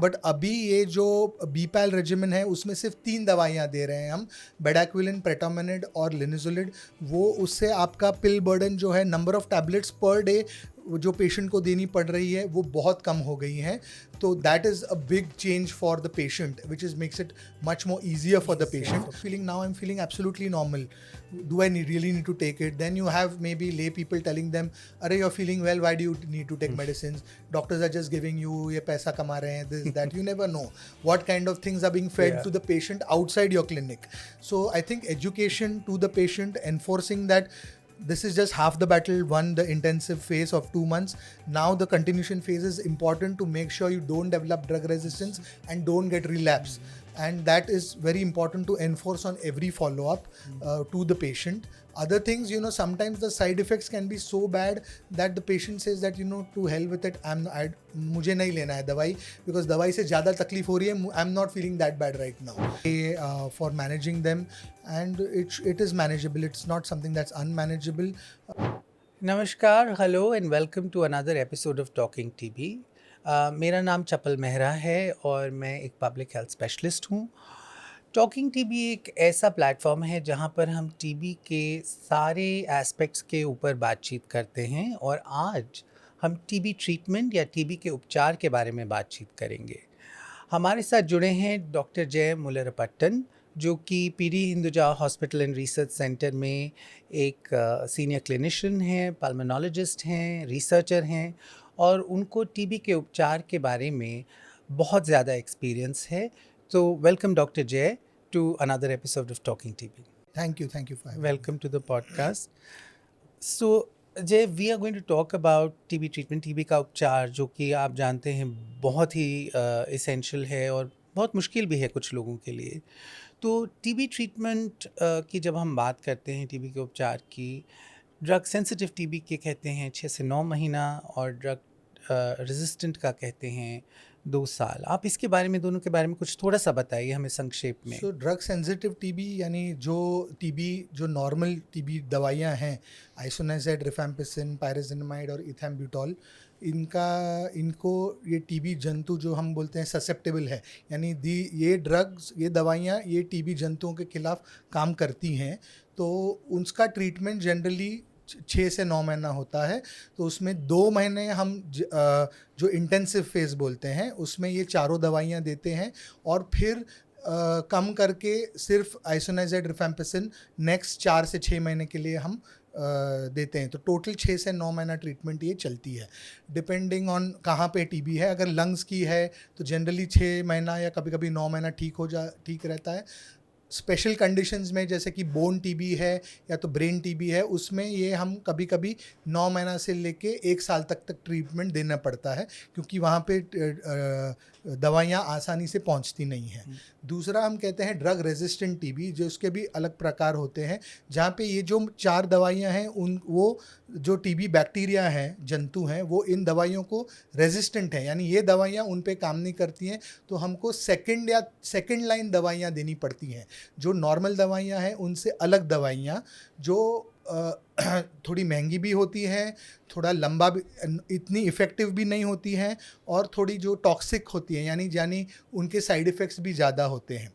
But अभी ये जो बीपैल रेजिमेन है उसमें सिर्फ 3 दवाइयाँ दे रहे हैं हम, बेडाक्विलिन, प्रेटामिनिड और लिनिजुलिड। वो उससे आपका पिल बर्डन जो है, number of tablets per day जो पेशेंट को देनी पड़ रही है वो बहुत कम हो गई हैं। तो that is a big change for the patient which is makes it much more easier for the patient. Feeling now I am feeling absolutely normal, do I really need to take it? Then you have maybe lay people telling them, अरे you're feeling well, why do you need to take medicines? Doctors are just giving you, ये पैसा कमा रहे हैं, this, that. You never know what kind of things are being fed to the patient outside your clinic. So I think education to the patient, enforcing that this is just half the battle. One, the intensive phase of 2 months. Now the continuation phase is important to make sure you don't develop drug resistance and don't get relapse. And that is very important to enforce on every follow-up to the patient. Other things, sometimes the side effects can be so bad that the patient says that, to hell with it, मुझे नहीं लेना है दवाई, because दवाई से ज़्यादा तकलीफ हो रही है, I'm not feeling that bad right now. For managing them, and it is manageable. It's not something that's unmanageable. नमस्कार, hello and welcome to another episode of talking TB. मेरा नाम चपल मेहरा है और मैं एक पब्लिक हेल्थ स्पेशलिस्ट हूँ। Talking TB एक ऐसा प्लेटफॉर्म है जहाँ पर हम टीबी के सारे एस्पेक्ट्स के ऊपर बातचीत करते हैं और आज हम टीबी ट्रीटमेंट या टीबी के उपचार के बारे में बातचीत करेंगे। हमारे साथ जुड़े हैं डॉक्टर जय मुलरपट्टन, जो कि PD Hinduja hospital and research centre में एक सीनियर क्लिनिशियन हैं, पल्मोनोलॉजिस्ट हैं, रिसर्चर हैं और उनको टीबी के उपचार के बारे में बहुत ज़्यादा एक्सपीरियंस है। तो welcome doctor Jay to another episode of talking TB. Thank you for welcome to the podcast. So Jay, we are going to talk about TB treatment, TB का उपचार, जो कि आप जानते हैं बहुत ही इसेंशियल है और बहुत मुश्किल भी है कुछ लोगों के लिए। तो टीबी ट्रीटमेंट की जब हम बात करते हैं, टीबी के उपचार की, ड्रग सेंसिटिव टीबी के कहते हैं 6 से 9 महीना और ड्रग रेजिस्टेंट का कहते हैं 2 साल। आप इसके बारे में, दोनों के बारे में कुछ थोड़ा सा बताइए हमें संक्षेप में। सो ड्रग सेंसिटिव टीबी यानी जो नॉर्मल टीबी दवाइयाँ हैं, आइसोनाइज़ेड, रिफैम्पिसिन, पायराज़िनामाइड और इथैम्ब्यूटॉल, इनको ये टीबी जंतु जो हम बोलते हैं ससेप्टेबल है, यानी ये ड्रग्स, ये दवाइयाँ ये टीबी जंतुओं के खिलाफ काम करती हैं। तो उसका ट्रीटमेंट जनरली 6 से 9 महीना होता है। तो उसमें 2 महीने हम जो इंटेंसिव फेज़ बोलते हैं उसमें ये चारों दवाइयाँ देते हैं और फिर कम करके सिर्फ आइसोनाइज़ेड रिफैम्पिसिन नेक्स्ट 4 से 6 महीने के लिए हम देते हैं। तो टोटल 6 से 9 महीना ट्रीटमेंट ये चलती है, डिपेंडिंग ऑन कहाँ पे टीबी है। अगर लंग्स की है तो जनरली 6 महीना या कभी कभी 9 महीना ठीक रहता है। स्पेशल कंडीशंस में जैसे कि बोन टीबी है या तो ब्रेन टीबी है, उसमें ये हम कभी कभी 9 महीना से लेके 1 साल तक ट्रीटमेंट देना पड़ता है, क्योंकि वहाँ पे दवाइयाँ आसानी से पहुँचती नहीं हैं। दूसरा हम कहते हैं ड्रग रेजिस्टेंट टीबी, जो उसके भी अलग प्रकार होते हैं, जहाँ पे ये जो 4 दवाइयाँ हैं वो जो टीबी बैक्टीरिया हैं, जंतु हैं, वो इन दवाइयों को रेजिस्टेंट हैं, यानी ये दवाइयाँ उन पे काम नहीं करती हैं। तो हमको सेकेंड लाइन दवाइयाँ देनी पड़ती हैं, जो नॉर्मल दवाइयाँ हैं उनसे अलग दवाइयाँ, जो थोड़ी महंगी भी होती हैं, थोड़ा लंबा भी, इतनी इफ़ेक्टिव भी नहीं होती हैं और थोड़ी जो टॉक्सिक होती हैं, यानी उनके साइड इफ़ेक्ट्स भी ज़्यादा होते हैं।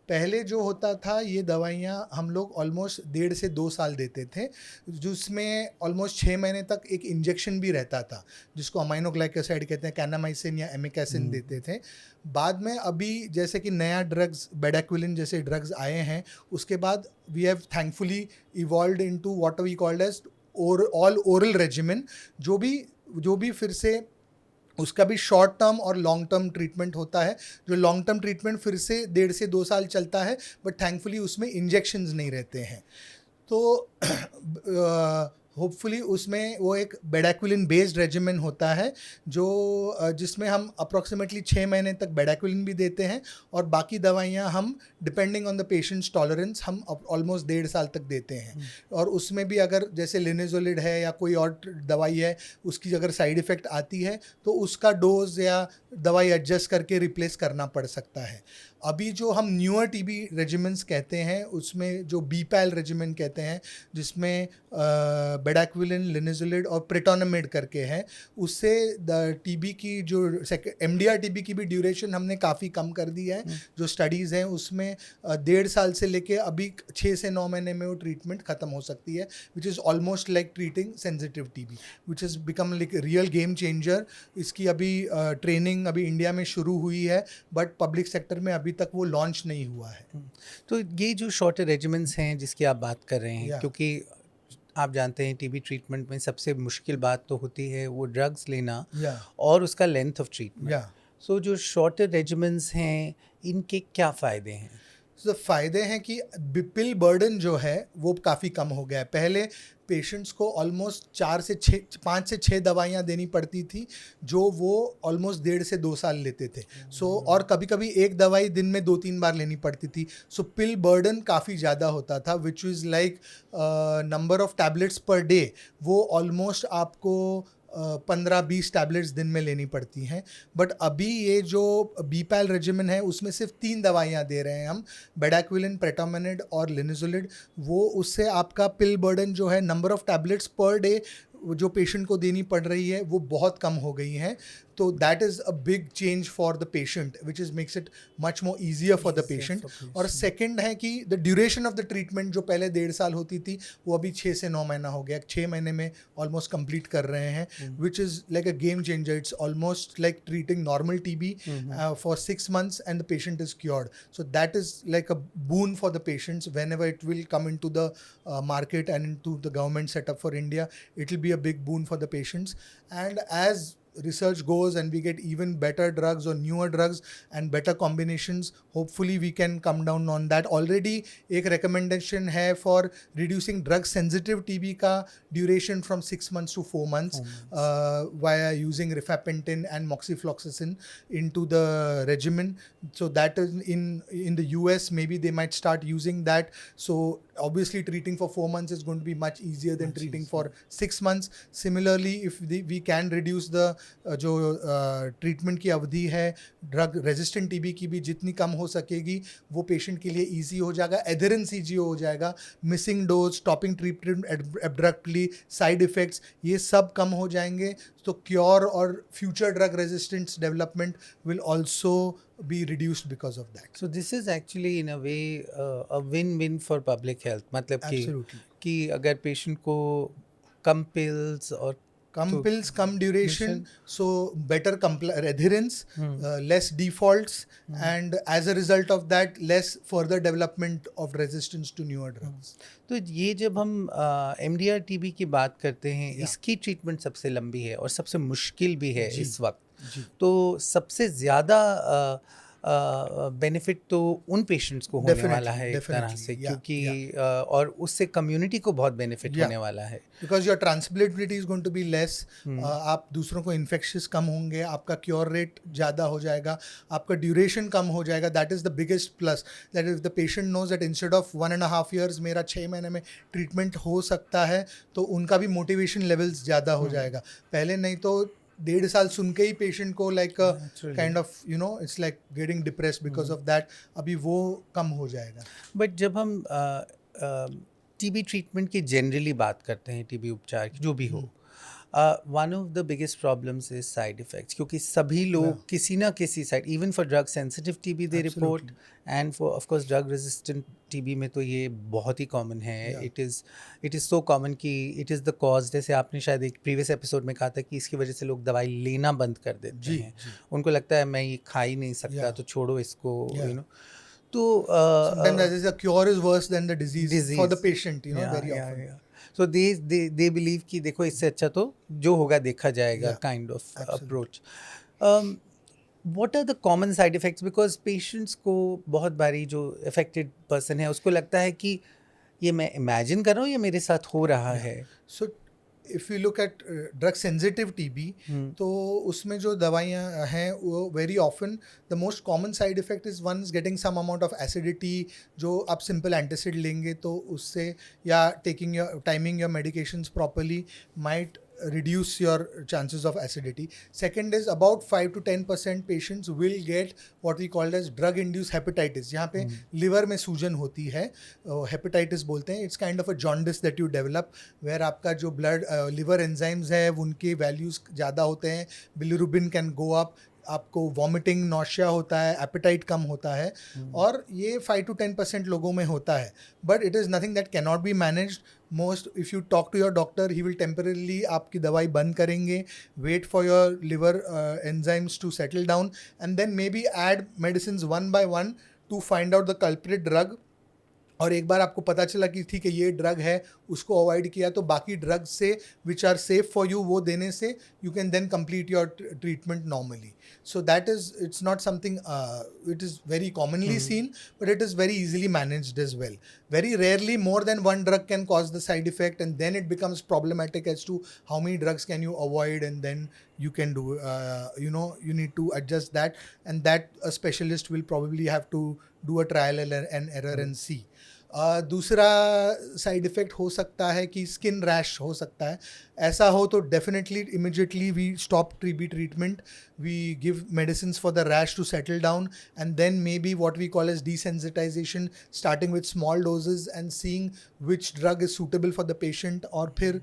पहले जो होता था, ये दवाइयाँ हम लोग ऑलमोस्ट 1.5 से 2 साल देते थे, जिसमें ऑलमोस्ट 6 महीने तक एक इंजेक्शन भी रहता था, जिसको अमाइनोग्लाइकोसाइड कहते हैं, कैनामाइसिन या एमिकैसिन देते थे। बाद में अभी जैसे कि नया ड्रग्स, बेडाक्विलिन जैसे ड्रग्स आए हैं, उसके बाद we have thankfully evolved into what we called as all oral regimen, जो भी फिर से उसका भी शॉर्ट टर्म और लॉन्ग टर्म ट्रीटमेंट होता है। जो लॉन्ग टर्म ट्रीटमेंट फिर से 1.5 से 2 साल चलता है, बट थैंकफुली उसमें इंजेक्शंस नहीं रहते हैं। तो होपफुली उसमें वो एक बेडाक्विलिन बेस्ड रेजिमेन होता है, जो जिसमें हम अप्रॉक्सीमेटली 6 महीने तक बेडाक्विलिन भी देते हैं और बाकी दवाइयाँ हम depending on the patients tolerance हम ऑलमोस्ट 1.5 साल तक देते हैं। और उसमें भी अगर जैसे लिनिजुलिड है या कोई और दवाई है, उसकी अगर साइड इफ़ेक्ट आती है तो उसका डोज या दवाई एडजस्ट करके रिप्लेस करना पड़ सकता है। अभी जो हम न्यूअर टीबी रेजिमेंट्स कहते हैं उसमें जो बीपैल रेजिमेंट कहते हैं जिसमें बेडाक्विलिन, लिनिजुलिड और प्रेटोनामिड करके हैं, उससे टीबी की जो एमडीआर टीबी की भी ड्यूरेशन हमने काफ़ी कम कर दी है। जो स्टडीज़ हैं उसमें 1.5 साल से लेके अभी 6 से 9 महीने में वो ट्रीटमेंट ख़त्म हो सकती है, which is almost like treating sensitive TB, which is become like real game changer. इसकी अभी ट्रेनिंग अभी इंडिया में शुरू हुई है, बट पब्लिक सेक्टर में अभी तक वो लॉन्च नहीं हुआ है। तो ये जो शॉर्टर रेजिमेंट्स हैं जिसकी आप बात कर रहे हैं, Yeah. क्योंकि आप जानते हैं टीबी ट्रीटमेंट में सबसे मुश्किल बात तो होती है वो ड्रग्स लेना या और उसका लेंथ ऑफ ट्रीटमेंट। या सो जो शॉर्टर रेजिमेंट्स हैं इनके क्या फ़ायदे हैं? तो फ़ायदे हैं कि पिल बर्डन जो है वो काफ़ी कम हो गया है। पहले पेशेंट्स को ऑलमोस्ट 5 से 6 दवाइयाँ देनी पड़ती थी, जो वो ऑलमोस्ट 1.5 से 2 साल लेते थे। और कभी कभी एक दवाई दिन में 2-3 बार लेनी पड़ती थी। सो पिल बर्डन काफ़ी ज़्यादा होता था, which is like number of tablets per day, वो ऑलमोस्ट आपको 15-20 टैबलेट्स दिन में लेनी पड़ती हैं। बट अभी ये जो बीपैल रेजिमेन है उसमें सिर्फ 3 दवाइयाँ दे रहे हैं हम, बेडाक्विलिन, प्रेटोमिनिड और लिनिजुलिड। वो उससे आपका पिल बर्डन जो है, number of tablets per day जो पेशेंट को देनी पड़ रही है वो बहुत कम हो गई हैं। तो that is a big change for the patient, which is makes it much more easier for the patient. और सेकंड है कि the duration of the treatment जो पहले 1.5 साल होती थी वो अभी 6 से 9 महीना हो गया, 6 महीने में ऑलमोस्ट कंप्लीट कर रहे हैं, which is like a game changer. It's almost like treating normal TB for 6 months and the patient is cured. So that is like a boon for the patients whenever it will come into the market and into the government setup for India. It will be a big boon for the patients. And as research goes and we get even better drugs or newer drugs and better combinations, hopefully we can come down on that. Already एक recommendation है for reducing drug sensitive TB का duration from 6 months to 4 months via using rifampicin and moxifloxacin into the regimen. So that is in the US, maybe they might start using that. So obviously treating for 4 months is going to be much easier than treating for 6 months. Similarly, if we can reduce the जो treatment की अवधि है drug resistant TB की भी जितनी कम हो सकेगी, वो पेशेंट के लिए ईजी हो जाएगा, एडहेरेंस ईजी हो जाएगा, missing dose, stopping treatment abruptly, side effects ये सब कम हो जाएंगे। तो क्योर और future drug resistance development will also be reduced because of that. So this is actually in a way a win-win for public health. मतलब Absolutely. कि अगर patient को कम पिल्स और कम तो pills, come duration, so better adherence, less defaults, and as a result of that, less further development of resistance to newer drugs. तो ये जब हम MDR TB की बात करते हैं, इसकी ट्रीटमेंट सबसे लंबी है और सबसे मुश्किल भी है इस वक्त। तो सबसे ज़्यादा बेनिफिट तो उन पेशेंट्स को होने वाला है एक तरह से, क्योंकि और उससे कम्युनिटी को बहुत बेनिफिट होने वाला है, because your transmittability is going to be less. आप दूसरों को इन्फेक्शियस कम होंगे, आपका क्योर रेट ज़्यादा हो जाएगा, आपका ड्यूरेशन कम हो जाएगा। That is the biggest plus, that if the patient knows that instead of 1.5 years मेरा 6 महीने में ट्रीटमेंट हो सकता है, तो उनका भी मोटिवेशन लेवल्स ज़्यादा हो जाएगा। पहले नहीं तो 1.5 साल सुन के ही पेशेंट को like kind of you know it's like getting depressed because of that, अभी वो कम हो जाएगा। बट जब हम टीबी ट्रीटमेंट की जनरली बात करते हैं, टीबी उपचार की जो भी हो, one of the biggest problems is side effects, क्योंकि सभी लोग किसी ना किसी side, even for drug sensitive TB they report, and for of course drug resistant TB में तो ये बहुत ही कॉमन है। इट इज़ सो कॉमन कि इट इज़ द कॉज, जैसे आपने शायद एक प्रीवियस एपिसोड में कहा था कि इसकी वजह से लोग दवाई लेना बंद कर देते हैं। उनको लगता है मैं ये खा ही नहीं सकता, तो छोड़ो इसको, यू नो। तो sometimes the cure is worse than the disease for the patient, you know, very often. So they believe कि देखो इससे अच्छा तो जो होगा देखा जाएगा, kind of approach. What are the common side effects? Because patients को बहुत बारी जो affected person है उसको लगता है कि ये मैं imagine कर रहा हूँ, ये मेरे साथ हो रहा है। So if you look at drug sensitive TB, तो उसमें जो दवाइयाँ हैं वो very often the most common side effect is one is getting some amount of acidity, जो आप simple antacid लेंगे तो उससे, या timing your medications properly might reduce your chances of acidity. Second is about 5 to 10% patients will get what we call as drug induced hepatitis, जहाँ पे liver में सूजन होती है, hepatitis बोलते हैं. It's kind of a jaundice that you develop where आपका जो blood liver enzymes है उनके values ज़्यादा होते हैं, bilirubin can go up, आपको वॉमिटिंग नॉशिया होता है, एपेटाइट कम होता है, और ये 5 to 10% लोगों में होता है. But it is nothing that can not be managed. Most if you talk to your doctor he will temporarily आपकी दवाई बंद करेंगे, wait for your liver enzymes to settle down, and then maybe add medicine one by one to find out the culprit drug. और एक बार आपको पता चला कि ठीक है ये ड्रग है, उसको अवॉइड किया, तो बाकी ड्रग्स से which are safe for you वो देने से you can then complete your treatment normally. So that is, it's not something, it is very commonly seen, but it is very easily managed as well. Very rarely more than one drug can cause the side effect, and then it becomes problematic as to how many drugs can you avoid, and then you can do, you need to adjust that, and that a specialist will probably have to do a trial and error and see. दूसरा side effect हो सकता है कि skin rash हो सकता है. ऐसा हो तो definitely immediately we stop TB treatment, we give medicines for the rash to settle down, and then maybe what we call as desensitization, starting with small doses and seeing which drug is suitable for the patient, और फिर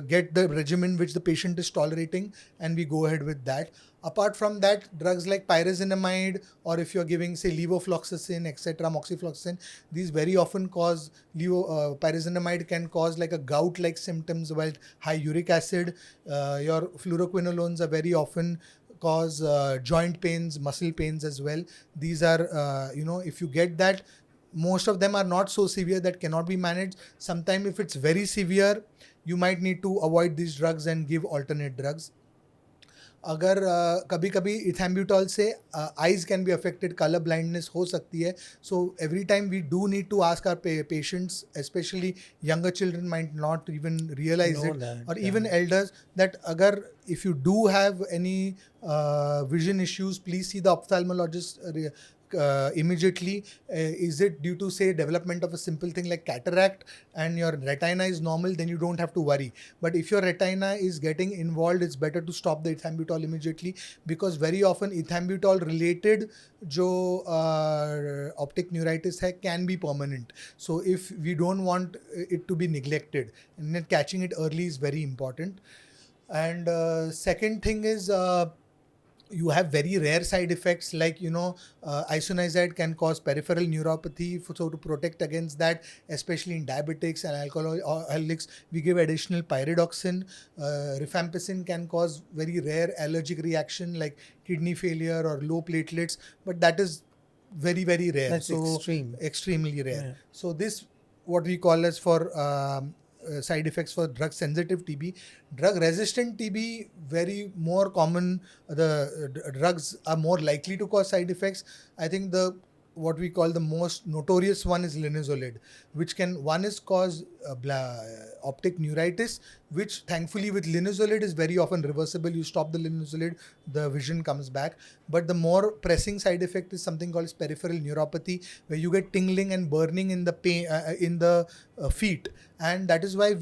get the regimen which the patient is tolerating, and we go ahead with that. Apart from that, drugs like pyrazinamide, or if you're giving say levofloxacin, etc., moxifloxacin, these very often cause pyrazinamide can cause like a gout-like symptoms, while high uric acid. Your fluoroquinolones are very often cause joint pains, muscle pains as well. These are, if you get that, most of them are not so severe that cannot be managed. Sometimes if it's very severe, you might need to avoid these drugs and give alternate drugs. अगर कभी कभी ethambutol से eyes can be affected, colour blindness हो सकती है. So every time we do need to ask our patients, specially younger children might not even realise it, और even elders, that अगर if you do have any vision issues, please see the ophthalmologist immediately. Is it due to say development of a simple thing like cataract and your retina is normal, then you don't have to worry. But if your retina is getting involved, it's better to stop the ethambutol immediately, because very often ethambutol related जो optic neuritis है can be permanent. So if we don't want it to be neglected, and then catching it early is very important. And second thing is, you have very rare side effects like, isoniazid can cause peripheral neuropathy. So to protect against that, especially in diabetics and alcoholics, we give additional pyridoxine. Rifampicin can cause very rare allergic reaction like kidney failure or low platelets, but that is very, very rare. That's extremely rare. Yeah. So this, what we call as for side effects for drug sensitive TB. Drug resistant TB, very more common. The drugs are more likely to cause side effects. I think what we call the most notorious one is linezolid, which one is cause optic neuritis, which thankfully with linezolid is very often reversible. You stop the linezolid, the vision comes back. But the more pressing side effect is something called peripheral neuropathy, where you get tingling and burning in the pain in the feet, and that is why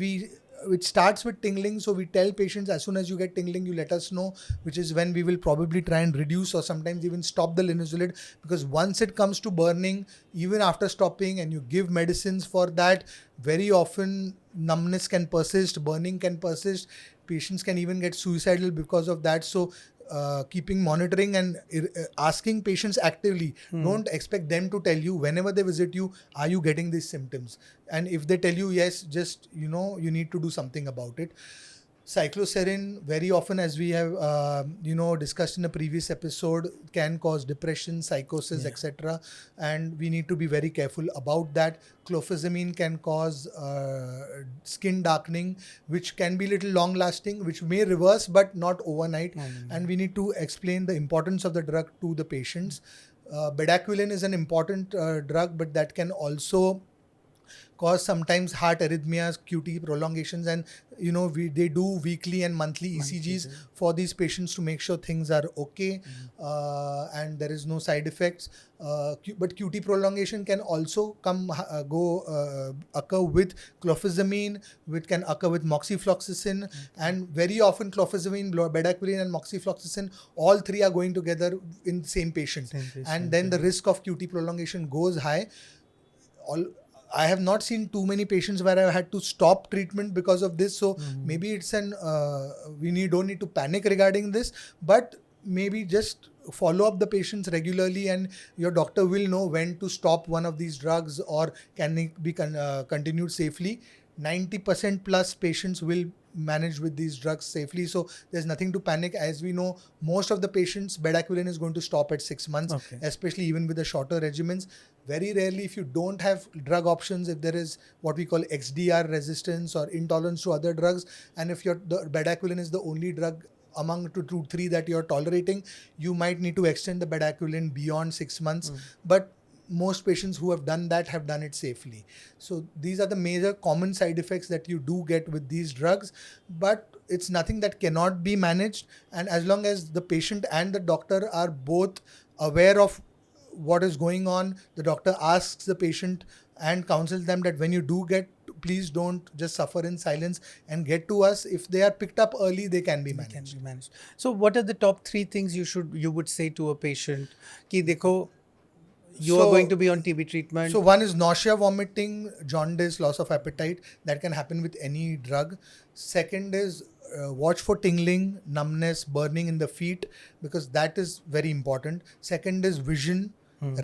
it starts with tingling. So we tell patients, as soon as you get tingling, you let us know, which is when we will probably try and reduce or sometimes even stop the linezolid, because once it comes to burning, even after stopping and you give medicines for that, very often numbness can persist, burning can persist. Patients can even get suicidal because of that. So keeping monitoring and asking patients actively. Don't expect them to tell you whenever they visit you, are you getting these symptoms? And if they tell you yes, just you need to do something about it. Cycloserine, very often, as we have discussed in a previous episode, can cause depression, psychosis, etc. And we need to be very careful about that. Clofazimine can cause skin darkening, which can be little long lasting, which may reverse but not overnight. And we need to explain the importance of the drug to the patients. Bedaquiline is an important drug, but that can also cause sometimes heart arrhythmias, QT prolongations, and they do weekly and monthly ECGs for these patients to make sure things are okay, and there is no side effects. But QT prolongation can also occur with clofazimine, which can occur with moxifloxacin, and very often clofazimine, bedaquiline, and moxifloxacin, all three are going together in the same patient, and then the risk of QT prolongation goes high. I have not seen too many patients where I had to stop treatment because of this. So maybe it's don't need to panic regarding this, but maybe just follow up the patients regularly, and your doctor will know when to stop one of these drugs or can it be continued safely. 90% plus patients will manage with these drugs safely, so there's nothing to panic. As we know, most of the patients, bedaquiline is going to stop at 6 months, especially even with the shorter regimens. Very rarely, if you don't have drug options, if there is what we call XDR resistance or intolerance to other drugs, and if the bedaquiline is the only drug among 2 to 3 that you're tolerating, you might need to extend the bedaquiline beyond 6 months. But most patients who have done that have done it safely. So these are the major common side effects that you do get with these drugs, but it's nothing that cannot be managed. And as long as the patient and the doctor are both aware of what is going on, the doctor asks the patient and counsels them that when you do get, please don't just suffer in silence and get to us. If they are picked up early, they can be managed. So what are the top 3 things you would say to a patient ki dekho, you are going to be on TB treatment? So one is nausea, vomiting, jaundice, loss of appetite. That can happen with any drug. Second is watch for tingling, numbness, burning in the feet, because that is very important. Second is vision,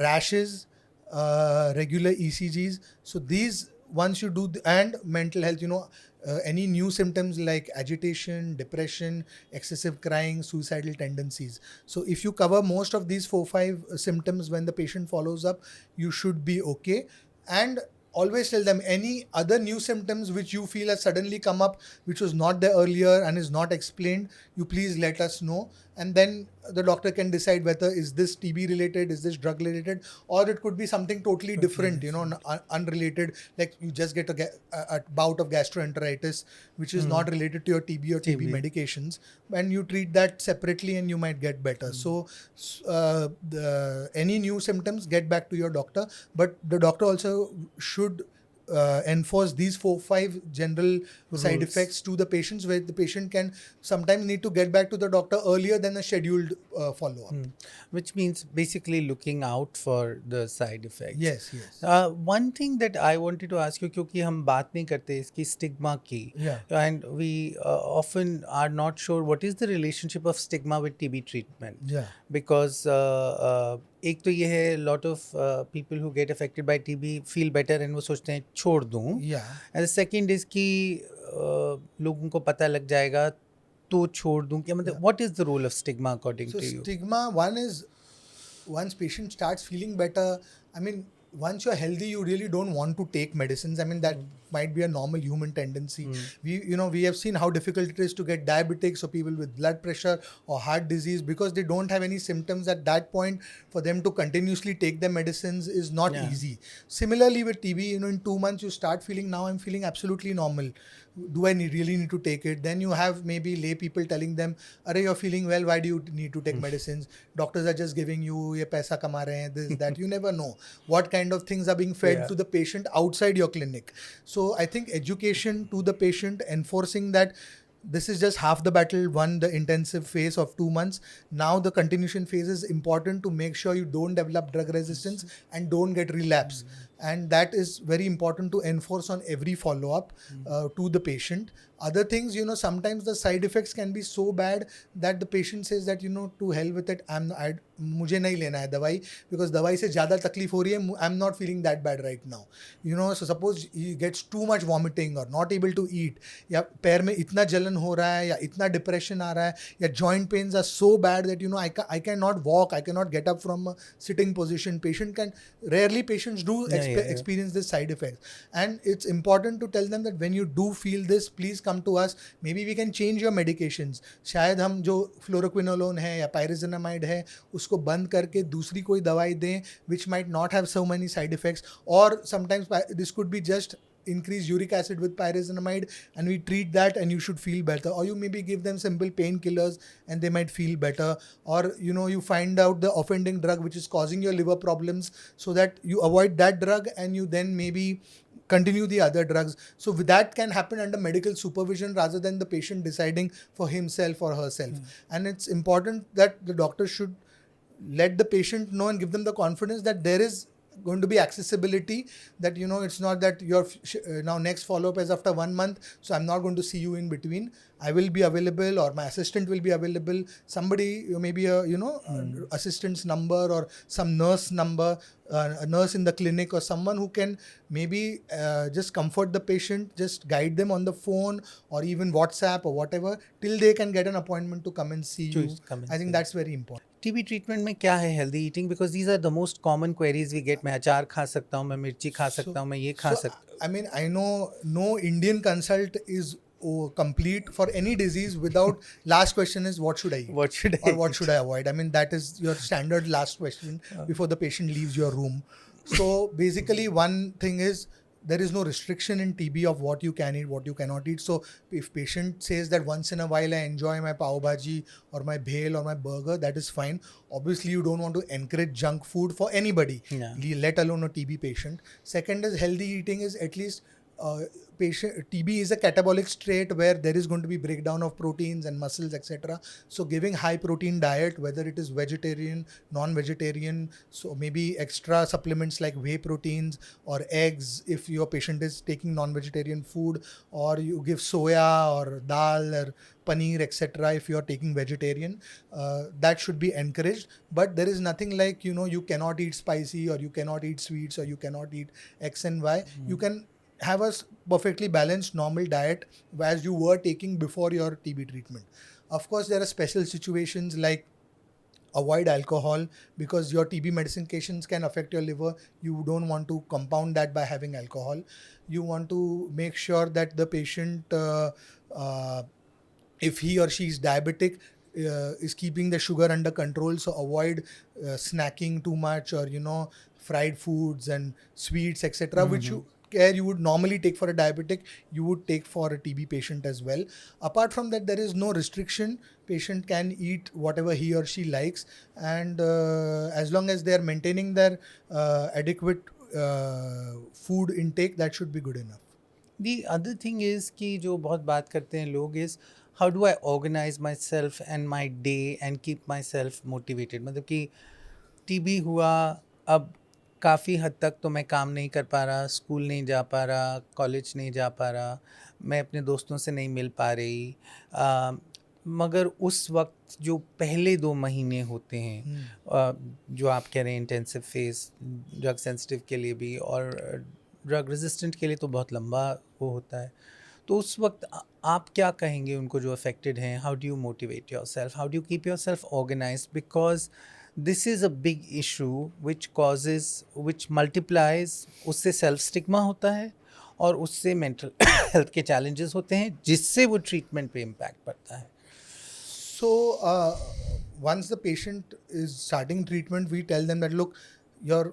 rashes, regular ECGs. So these, once you do, and mental health, any new symptoms like agitation, depression, excessive crying, suicidal tendencies. So if you cover most of these 4-5 symptoms when the patient follows up, you should be okay. And always tell them any other new symptoms which you feel has suddenly come up, which was not there earlier and is not explained, you please let us know. And then the doctor can decide whether is this TB related, is this drug related, or it could be something totally different, unrelated, like you just get a bout of gastroenteritis, which is not related to your TB or TB medications, and you treat that separately and you might get better. So any new symptoms, get back to your doctor, but the doctor also should enforce these 4-5 general side effects to the patients, where the patient can sometimes need to get back to the doctor earlier than a scheduled follow-up. Which means basically looking out for the side effects. Yes. One thing that I wanted to ask you, क्योंकि हम बात नहीं करते इसकी stigma की, and we often are not sure what is the relationship of stigma with TB treatment. Because एक तो ये है, lot of people who get affected by TB feel better and वो सोचते हैं छोड़ दूँ. And the second is कि लोगों को पता लग जाएगा तो छोड़ दूँ. क्या मतलब, what is the role of stigma according to you? So stigma, one is, once patient starts feeling better, once you're healthy, you really don't want to take medicines. That might be a normal human tendency. We have seen how difficult it is to get diabetics or people with blood pressure or heart disease, because they don't have any symptoms at that point. For them to continuously take their medicines is not easy. Similarly with TB, in 2 months you start feeling, now I'm feeling absolutely normal. Do I really need to take it? Then you have maybe lay people telling them, "Arey, you're feeling well, why do you need to take medicines? Doctors are just giving you, ye paisa kama rahe hain, this, that." You never know what kind of things are being fed to the patient outside your clinic. So I think education to the patient, enforcing that this is just half the battle, the intensive phase of 2 months. Now the continuation phase is important to make sure you don't develop drug resistance and don't get relapse. And that is very important to enforce on every follow-up to the patient. Other things, sometimes the side effects can be so bad that the patient says that, to hell with it, मुझे नहीं लेना है दवाई, because दवाई से ज़्यादा तकलीफ हो रही है, I'm not feeling that bad right now. So suppose he gets too much vomiting or not able to eat, या पैर में इतना जलन हो रहा है, या इतना depression आ रहा है, या joint pains are so bad that, I cannot walk, I cannot get up from a sitting position. Rarely patients do experience this side effects. And it's important to tell them that when you do feel this, please come to us. Maybe we can change your medications. शायद हम जो fluoroquinolone है या पायरिजिनामाइड है उसको बंद करके दूसरी कोई दवाई दें which might not have so many side effects, or sometimes this could be just increase uric acid with pyrazinamide and we treat that and you should feel better, or you maybe give them simple painkillers and they might feel better, or you find out the offending drug which is causing your liver problems so that you avoid that drug and you then maybe continue the other drugs. So that can happen under medical supervision rather than the patient deciding for himself or herself. And it's important that the doctor should let the patient know and give them the confidence that there is going to be accessibility, that it's not that your now next follow-up is after 1 month, so I'm not going to see you in between. I will be available, or my assistant will be available. Somebody, maybe a assistant's number or some nurse number, a nurse in the clinic, or someone who can maybe just comfort the patient, just guide them on the phone or even WhatsApp or whatever till they can get an appointment to come and see you. I think that's very important. TB treatment में क्या है healthy eating? Because these are the most common queries we get. मैं अचार खा सकता हूँ, मैं मिर्ची खा सकता हूँ, मैं ये खा सकता हूँ. I mean, I know no Indian consult is complete for any disease without last question is what should I eat? What should I or what should I avoid? I mean, that is your standard last question before the patient leaves your room. So basically one thing is, there is no restriction in TB of what you can eat, what you cannot eat. So if patient says that once in a while I enjoy my pav bhaji or my bhel or my burger, that is fine. Obviously, you don't want to encourage junk food for anybody, let alone a TB patient. Second is, healthy eating is at least TB is a catabolic state where there is going to be breakdown of proteins and muscles, etc. So giving high protein diet, whether it is vegetarian, non-vegetarian, so maybe extra supplements like whey proteins or eggs if your patient is taking non-vegetarian food, or you give soya or dal or paneer, etc. if you are taking vegetarian, that should be encouraged. But there is nothing like you cannot eat spicy, or you cannot eat sweets, or you cannot eat X and Y. You can have a perfectly balanced normal diet as you were taking before your TB treatment. Of course, there are special situations like avoid alcohol, because your TB medications can affect your liver. You don't want to compound that by having alcohol. You want to make sure that the patient, if he or she is diabetic, is keeping the sugar under control. So avoid snacking too much, or fried foods and sweets, etc., which you would normally take for a diabetic, you would take for a TB patient as well. Apart from that, there is no restriction. Patient can eat whatever he or she likes, and as long as they are maintaining their adequate food intake, that should be good enough. The other thing is कि जो बहुत बात करते हैं लोग is how do I organize myself and my day and keep myself motivated. मतलब कि TB हुआ, अब काफ़ी हद तक तो मैं काम नहीं कर पा रहा, स्कूल नहीं जा पा रहा, कॉलेज नहीं जा पा रहा, मैं अपने दोस्तों से नहीं मिल पा रही, मगर उस वक्त जो पहले 2 महीने होते हैं, जो आप कह रहे हैं इंटेंसिव फेज, ड्रग सेंसिटिव के लिए भी और ड्रग रेजिस्टेंट के लिए तो बहुत लंबा वो होता है, तो उस वक्त आप क्या कहेंगे उनको जो अफेक्टेड हैं? How do you motivate yourself, how do you keep yourself organised? Because this is a big issue which multiplies. उससे सेल्फ स्टिग्मा होता है और उससे मेंटल हेल्थ के चैलेंजेस होते हैं, जिससे वो ट्रीटमेंट पे इम्पैक्ट पड़ता है. So once the patient is starting treatment, we tell them that look, your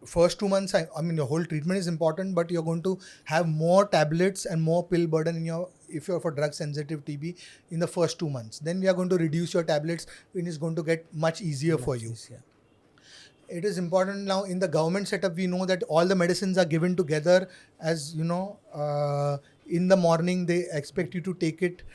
first 2 months, I mean your whole treatment is important, but you're going to have more tablets and more pill burden in your, if you're for drug sensitive TB, in the first 2 months. Then we are going to reduce your tablets, and it's going to get much easier for you. It is important now in the government setup. We know that all the medicines are given together, as in the morning they expect you to take it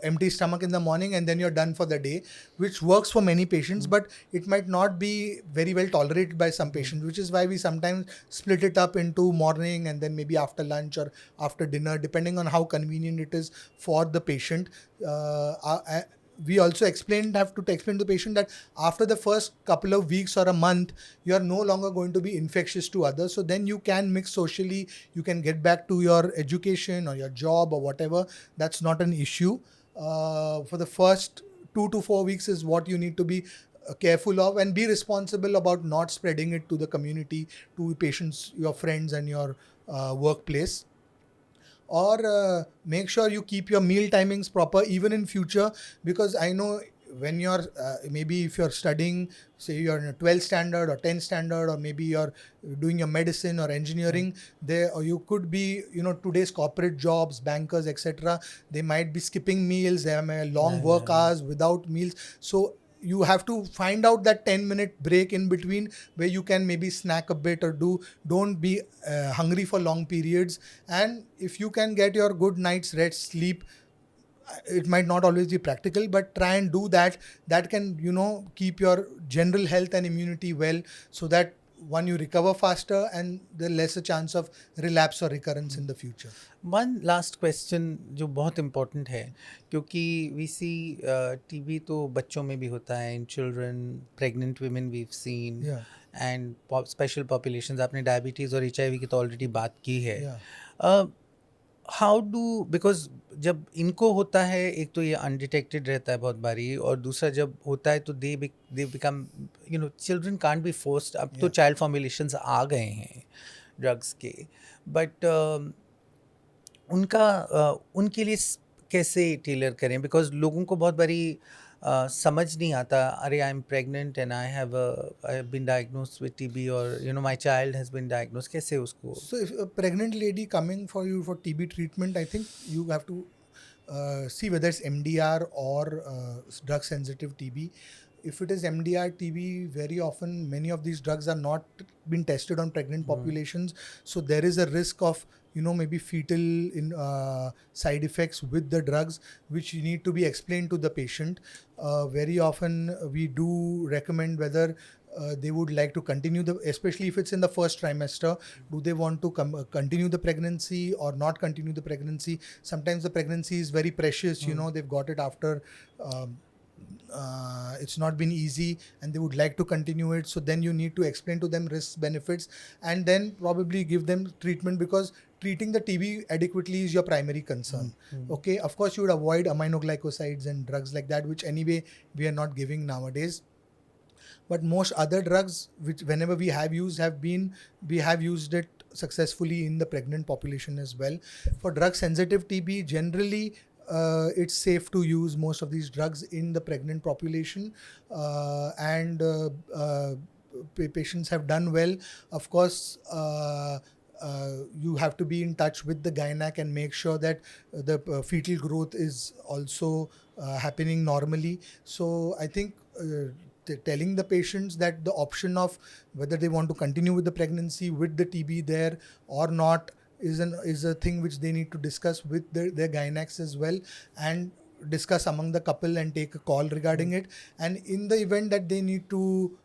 empty stomach in the morning, and then you're done for the day, which works for many patients, but it might not be very well tolerated by some patients, which is why we sometimes split it up into morning and then maybe after lunch or after dinner, depending on how convenient it is for the patient. We also have to explain to the patient that after the first couple of weeks or a month, you are no longer going to be infectious to others. So then you can mix socially, you can get back to your education or your job or whatever. That's not an issue. For the first 2 to 4 weeks is what you need to be careful of, and be responsible about not spreading it to the community, to patients, your friends, and your workplace. Or make sure you keep your meal timings proper even in future, because I know when you're maybe if you're studying, say you're in a 12th standard or 10th standard, or maybe you're doing your medicine or engineering, there, or you could be, today's corporate jobs, bankers, etc., they might be skipping meals, they have long work hours without meals. So you have to find out that 10-minute break in between where you can maybe snack a bit, or don't be hungry for long periods. And if you can get your good night's rest, sleep, it might not always be practical, but try and do that. That can keep your general health and immunity well, so that one, you recover faster, and there's less a chance of relapse or recurrence in the future. One last question जो बहुत important है, क्योंकि we C TB तो बच्चों में भी होता है, in children, pregnant women we seen, Yeah. And special populations. आपने डायबिटीज़ और HIV की तो ऑलरेडी बात की है. Yeah. हाउ डू, बिकॉज जब इनको होता है, एक तो ये अनडिटेक्टेड रहता है बहुत बारी, और दूसरा जब होता है तो they become children can't be forced. अब तो चाइल्ड फॉर्मुलेशंस आ गए हैं ड्रग्स के, बट उनके लिए कैसे टेलर करें? बिकॉज लोगों को बहुत बारी समझ नहीं आता, अरे I am pregnant and I have been diagnosed with TB, और my child has been diagnosed. कैसे उसको? So if a pregnant lady coming for you for TB treatment, I think you have to see whether it's MDR or drug sensitive TB. If it is MDR TB, very often many of these drugs are not been tested on pregnant populations, so there is a risk of maybe fetal side effects with the drugs, which you need to be explained to the patient. Very often we do recommend whether they would like to continue especially if it's in the first trimester, do they want to continue the pregnancy or not continue the pregnancy. Sometimes the pregnancy is very precious, they've got it after it's not been easy, and they would like to continue it. So then you need to explain to them risks, benefits, and then probably give them treatment, because treating the TB adequately is your primary concern. Okay, of course you would avoid aminoglycosides and drugs like that, which anyway we are not giving nowadays. But most other drugs, which whenever we have used it successfully in the pregnant population as well. For drug sensitive TB, generally it's safe to use most of these drugs in the pregnant population, and patients have done well. Of course, you have to be in touch with the gynec and make sure that the fetal growth is also happening normally. So I think telling the patients that the option of whether they want to continue with the pregnancy with the TB there or not is a thing which they need to discuss with their gynecs as well, and discuss among the couple and take a call regarding it. And in the event that they need to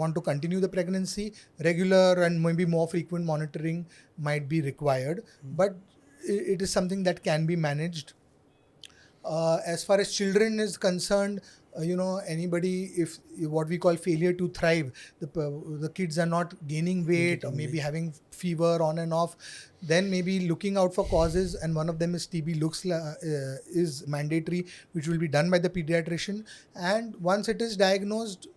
want to continue the pregnancy, regular and maybe more frequent monitoring might be required, but it is something that can be managed. As far as children is concerned, anybody, if what we call failure to thrive, the kids are not gaining weight or maybe having fever on and off, then maybe looking out for causes, and one of them is TB is mandatory, which will be done by the pediatrician. And once it is diagnosed,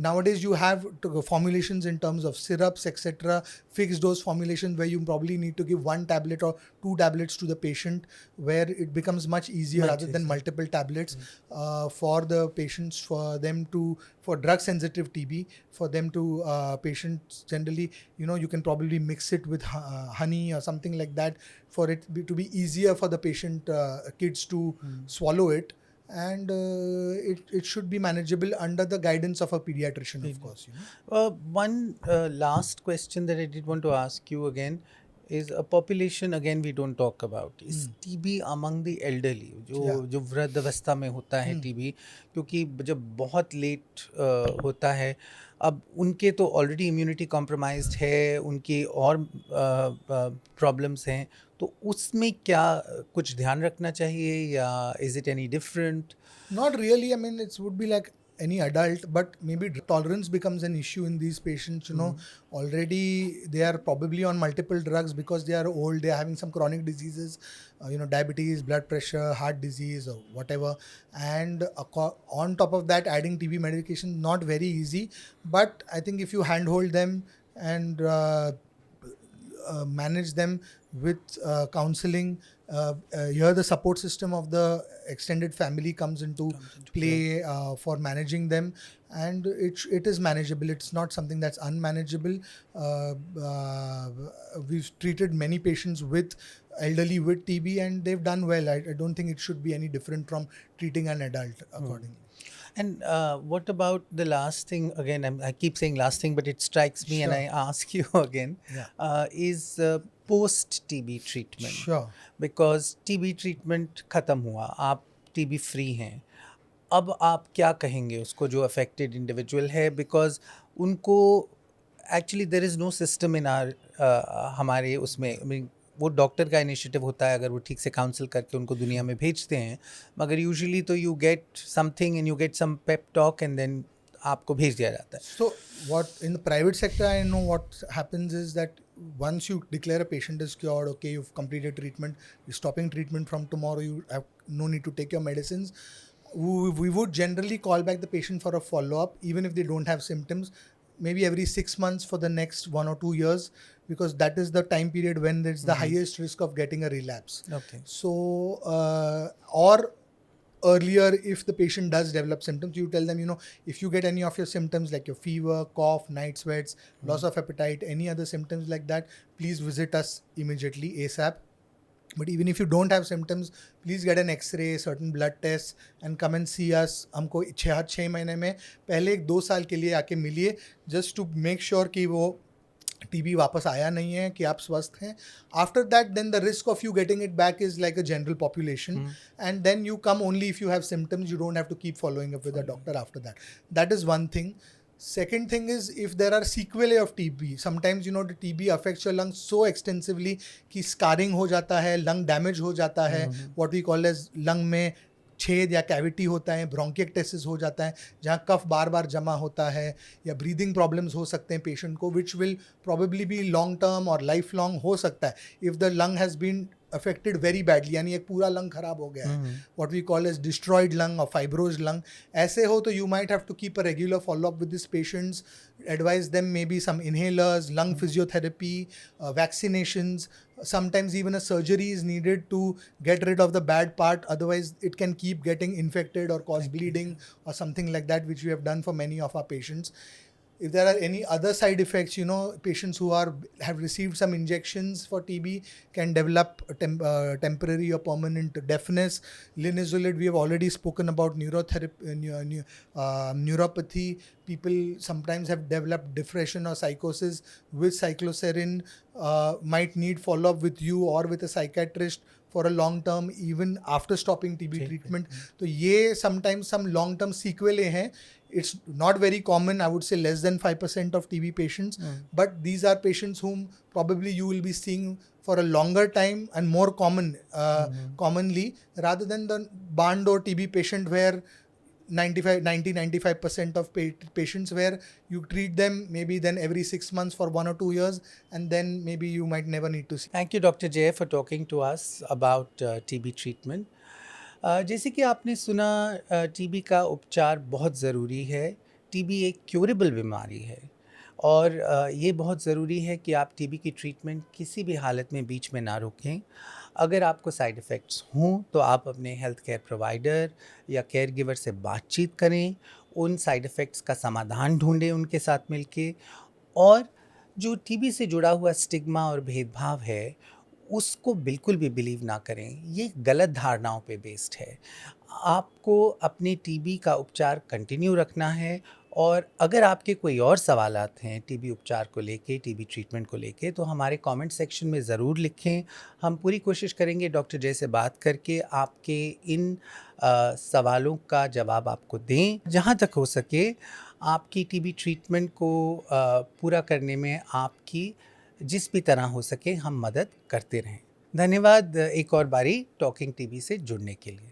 nowadays you have formulations in terms of syrups, etc., fixed dose formulations, where you probably need to give 1 tablet or 2 tablets to the patient, where it becomes much easier rather than multiple tablets for the patients, for drug sensitive TB, for them to patients generally, you can probably mix it with honey or something like that, for it to be easier for the patient kids to swallow it. And it should be manageable under the guidance of a pediatrician, of course. One last question that I did want to ask you again is a population again we don't talk about is TB among the elderly, जो वृद्धावस्था में होता है TB, क्योंकि जब बहुत late होता है, अब उनके तो ऑलरेडी इम्यूनिटी कॉम्प्रोमाइज्ड है, उनकी और प्रॉब्लम्स हैं, तो उसमें क्या कुछ ध्यान रखना चाहिए, या is it any different? Not really. I mean, it would be like any adult, but maybe tolerance becomes an issue in these patients. You know, already they are probably on multiple drugs because they are old, they are having some chronic diseases, diabetes, blood pressure, heart disease, or whatever. And on top of that, adding TB medication, not very easy. But I think if you handhold them and manage them with counseling, here the support system of the extended family comes into play for managing them, and it is manageable. It's not something that's unmanageable. We've treated many patients with elderly with TB and they've done well. I don't think it should be any different from treating an adult accordingly. And what about the last thing again? I keep saying last thing, but it strikes me, and Sure. I ask you again: Yeah. is post TB treatment? Sure. Because TB treatment खत्म हुआ, आप TB free हैं. अब आप क्या कहेंगे उसको जो अफेक्टेड इंडिविजुअल है? बिकॉज उनको actually there is no system in our हमारे उसमें. I mean, वो डॉक्टर का इनिशिएटिव होता है अगर वो ठीक से काउंसिल करके उनको दुनिया में भेजते हैं, मगर यूजुअली तो you get something and you get some pep talk and then आपको भेज दिया जाता है. So, what in the private sector, I know what happens is that once you declare a patient is cured, okay, you've completed treatment, you're stopping treatment from tomorrow, you have no need to take your medicines. We would generally call back the patient for a follow-up, even if they don't have symptoms, maybe every 6 months for the next 1 or 2 years, because that is the time period when there's the highest risk of getting a relapse. Okay. So, or earlier, if the patient does develop symptoms, you tell them, if you get any of your symptoms like your fever, cough, night sweats, loss of appetite, any other symptoms like that, please visit us immediately, ASAP. But even if you don't have symptoms, please get an X-ray, certain blood tests, and come and see us. हमको 6 महीने में पहले 2 साल के लिए आके मिलिए, just to make sure कि वो TB वापस आया नहीं है, कि आप स्वस्थ हैं. After that, then the risk of you getting it back is like a general population. And then you come only if you have symptoms. You don't have to keep following up with a doctor after that. That is one thing. Second thing is, if there are sequelae of TB, sometimes the TB affects your lungs so extensively कि scarring हो जाता है, lung damage हो जाता है, what we call as lung में छेद या कैविटी होता है, ब्रोंकिएक्टेसिस हो जाता है, जहाँ कफ बार बार जमा होता है, या ब्रीदिंग प्रॉब्लम्स हो सकते हैं पेशेंट को, which will probably be long term और लाइफ लॉन्ग हो सकता है if the lung has been affected very badly, यानी एक पूरा लंग खराब हो गया है, what we call as destroyed lung or fibrosed lung. ऐसे हो तो you might have to keep a regular follow-up with these patients, advise them maybe some inhalers, lung physiotherapy, vaccinations. Sometimes even a surgery is needed to get rid of the bad part, otherwise it can keep getting infected or cause bleeding or something like that, which we have done for many of our patients. If there are any other side effects, patients who have received some injections for TB can develop temporary or permanent deafness. Linezolid, we have already spoken about neuropathy. People sometimes have developed depression or psychosis with cycloserine, might need follow-up with you or with a psychiatrist for a long term, even after stopping TB treatment. So, ये sometimes some long term sequelae हैं. It's not very common, I would say less than 5% of TB patients, but these are patients whom probably you will be seeing for a longer time and more commonly, rather than the Band or TB patient where 95% of patients where you treat them maybe then every 6 months for 1 or 2 years, and then maybe you might never need to see. Thank you, Dr. Jay, for talking to us about TB treatment. जैसे कि आपने सुना, TB का उपचार बहुत ज़रूरी है. TB एक क्यूरेबल बीमारी है और ये बहुत ज़रूरी है कि आप टीबी की ट्रीटमेंट किसी भी हालत में बीच में ना रोकें. अगर आपको साइड इफ़ेक्ट्स हों तो आप अपने हेल्थ केयर प्रोवाइडर या केयर गिवर से बातचीत करें, उन साइड इफ़ेक्ट्स का समाधान ढूंढें उनके साथ मिलके, और जो टीबी से जुड़ा हुआ स्टिग्मा और भेदभाव है उसको बिल्कुल भी बिलीव ना करें. ये गलत धारणाओं पे बेस्ड है. आपको अपनी टीबी का उपचार कंटिन्यू रखना है, और अगर आपके कोई और सवालात हैं टीबी उपचार को लेके, टीबी ट्रीटमेंट को लेके, तो हमारे कमेंट सेक्शन में ज़रूर लिखें. हम पूरी कोशिश करेंगे डॉक्टर जय से बात करके आपके इन सवालों का जवाब आपको दें. जहाँ तक हो सके आपकी टीबी ट्रीटमेंट को पूरा करने में आपकी जिस भी तरह हो सके हम मदद करते रहें. धन्यवाद एक और बारी टॉकिंग टीबी से जुड़ने के लिए.